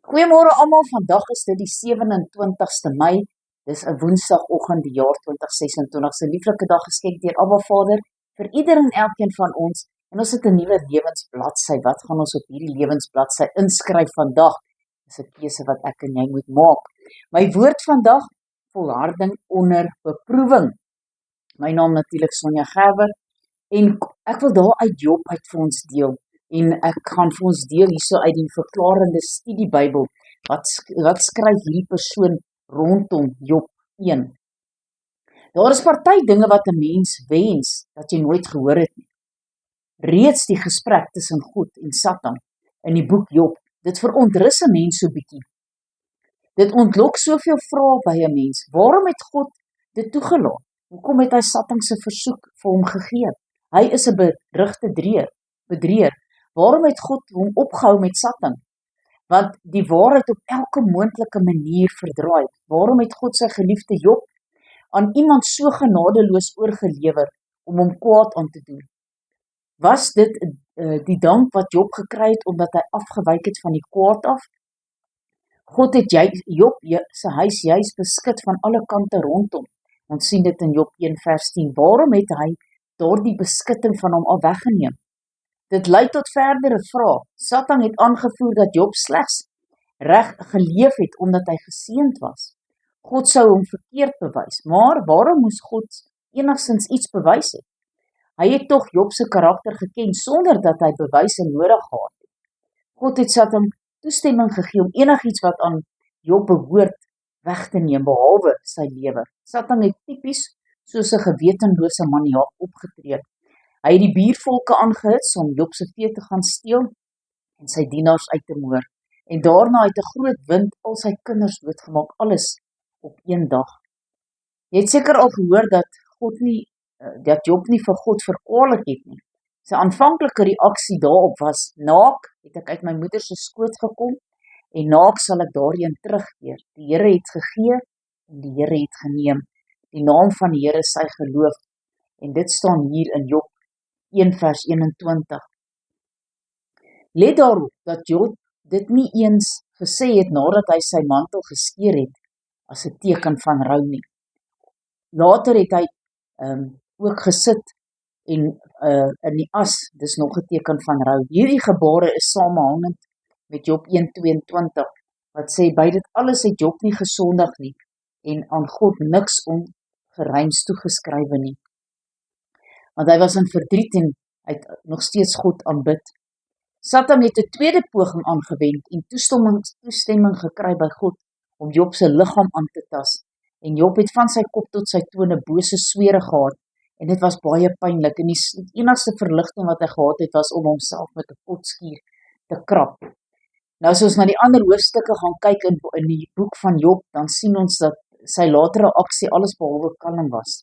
Goeiemôre almal, vandag is dit die 27ste Mei, dis 'n Woensdagoggend die jaar 2026, se lieflike dag geskenk deur Abba Vader, vir ieder en elkeen van ons, en ons het 'n nuwe lewensbladsy. Wat gaan ons op hierdie lewensbladsy inskryf vandag? Dis 'n keuse wat ek en jy moet maak. My woord vandag, volharding onder beproewing. My naam natuurlik Sonja Gerber, en ek wil daar uit Job uit vir ons deel, en ek gaan vir ons deel hierso uit die verklarende studiebybel, wat skryf hierdie persoon rondom Job 1. Daar is party dinge wat 'n mens wens, dat jy nooit gehoor het nie. Reeds die gesprek tussen God en Satan, in die boek Job, dit verontrus 'n mens so bietjie. Dit ontlok soveel vrae by 'n mens. Waarom het God dit toegelaat? Hoekom het hy Satan se versoek vir hom gegee? Hy is 'n berugte bedrieër. Waarom het God hom opgehou met Satan? Want die waarheid op elke moontlike manier verdraai. Waarom het God sy geliefde Job aan iemand so genadeloos oorgelewer om hom kwaad aan te doen? Was dit die dank wat Job gekry het omdat hy afgewyk het van die kwaad af? God het Job sy huis juis beskut van alle kante rondom. Ons sien dit in Job 1 vers 10. Waarom het hy daardie beskutting van hom al weggeneem? Dit lei tot verdere vrae. Satan het aangevoer dat Job slegs reg geleef het omdat hy geseënd was. God sou hom verkeerd bewys, maar waarom moes God enigstens iets bewys het? Hy het tog Job se karakter geken sonder dat hy bewyse nodig gehad het. God het Satan toestemming gegee om enigiets wat aan Job behoort weg te neem, behalwe sy lewe. Satan het tipies soos 'n gewetenlose maniak opgetree. Hy het die buurvolke aangehits om Job se vee te gaan steel en sy dienaars uit te moor. En daarna het 'n groot wind al sy kinders doodgemaak, alles op een dag. Jy het seker al gehoor dat Job nie vir God verkwalik het nie. Sy aanvanklike reaksie daarop was: naak het ek uit my moeder se skoot gekom, en naak sal ek daarheen terugkeer. Die Here het gegee en die Here het geneem. Die naam van die Here sy geloof. En dit staan hier in Job 1 vers 21. Let daarop dat Job dit nie eens gesê het nadat hy sy mantel geskeur het as 'n teken van rou nie. Later het hy ook gesit en in die as, dis nog 'n teken van rou. Hierdie gebare is samehangend met Job 1:22 wat sê: by dit alles het Job nie gesondig nie en aan God niks ongeryms toegeskrywe nie. Want hy was in verdriet en hy het nog steeds God aanbid. Satan het 'n tweede poging aangewend en toestemming gekry by God om Job se liggaam aan te tas. En Job het van sy kop tot sy tone bose swere gehad, en dit was baie pynlik, en die enigste verligting wat hy gehad het, was om homself met 'n potskuur te krap. Nou as ons na die ander hoofstukke gaan kyk in die boek van Job, dan sien ons dat sy latere aksie alles behalwe kalm was.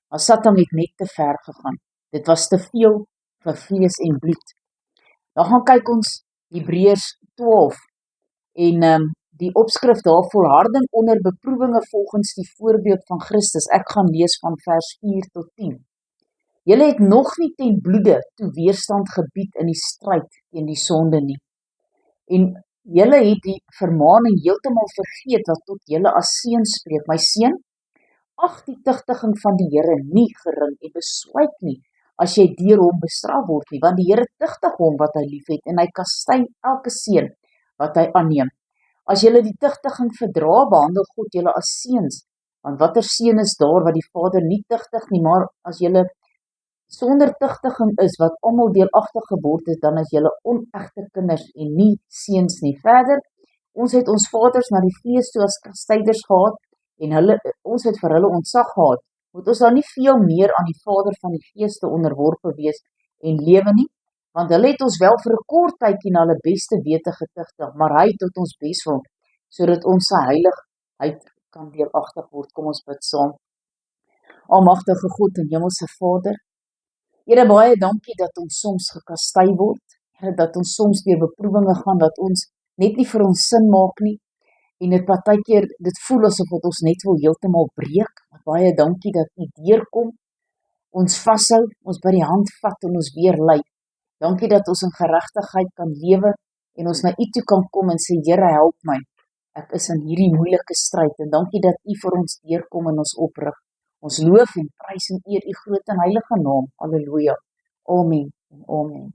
Maar Satan het net te ver gegaan. Dit was te veel vir vlees en bloed. Dan gaan kyk ons Hebreërs 12, en die opskrif daar: volharding onder beproewinge volgens die voorbeeld van Christus. Ek gaan lees van vers 4 tot 10. Julle het nog nie ten bloede toe weerstand gebied in die stryd teen die sonde nie. En julle het die vermaaning heeltemal vergeet wat tot julle as seun spreek. My seun, ag die tugtiging van die Here nie gering en beswyk nie as jy deur hom bestraf word nie, want die Here tugtig hom wat hy liefhet en hy kastei elke seun wat hy aanneem. As julle die tugtiging verdra, behandel God julle as seuns, want watter seun is daar wat die Vader nie tugtig nie, maar as julle sonder tugtiging is, wat almal deelagtig geword het, dan is julle onegte kinders en nie seuns nie. Verder, ons het ons vaders na die vlees toe as kastyders gehad, en ons het vir hulle ontzag gehad. Moet ons dan nie veel meer aan die Vader van die geeste onderworpe wees en lewe nie? Want hulle het ons wel vir 'n kort tydjie na hulle beste wete getugtig, maar hy het tot ons bes wil, sodat ons sy heiligheid kan deelagtig word. Kom ons bid saam. Almagtige God en Hemelse Vader, Here, baie dankie dat ons soms gekastei word, Here, dat ons soms deur beproewinge gaan, dat ons net nie vir ons sin maak nie, en dit partykeer, dit voel asof wat ons net wil heeltemal breek, maar baie dankie dat U deurkom, ons vashou, ons by die hand vat en ons weer lei. Dankie dat ons in geregtigheid kan lewe en ons na U toe kan kom en sê, Here, help my. Ek is in hierdie moeilike stryd en dankie dat U vir ons deurkom en ons oprig. Ons loof en prys en eer U groot en heilige naam. Halleluja. Amen en amen.